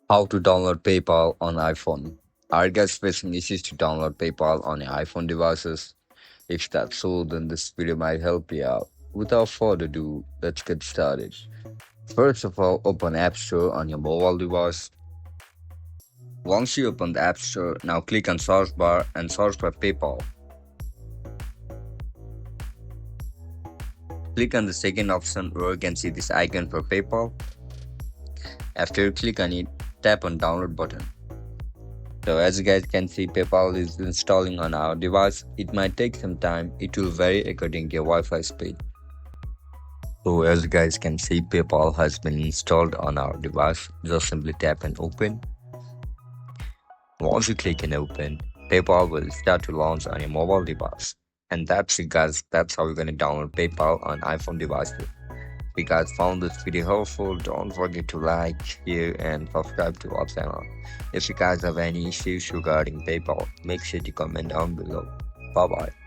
How to download PayPal on iPhone. Are you guys facing issues to download PayPal on your iPhone devices? If that's so, then this video might help you out. Without further ado, let's get started. First of all, open App Store on your mobile device. Once you open the App Store, now click on search bar and search for PayPal. Click on the second option where you can see this icon for PayPal. After you click on it, tap on download button. So as you guys can see, PayPal is installing on our device. It might take some time. It will vary according to your Wi-Fi speed. So as you guys can see, PayPal has been installed on our device. Just simply tap and open. Once you click and open, PayPal will start to launch on your mobile device. And that's it guys. That's how you're going to download PayPal on iPhone devices. If you guys found this video helpful, don't forget to like, share, and subscribe to our channel. If you guys have any issues regarding PayPal, make sure to comment down below. Bye bye.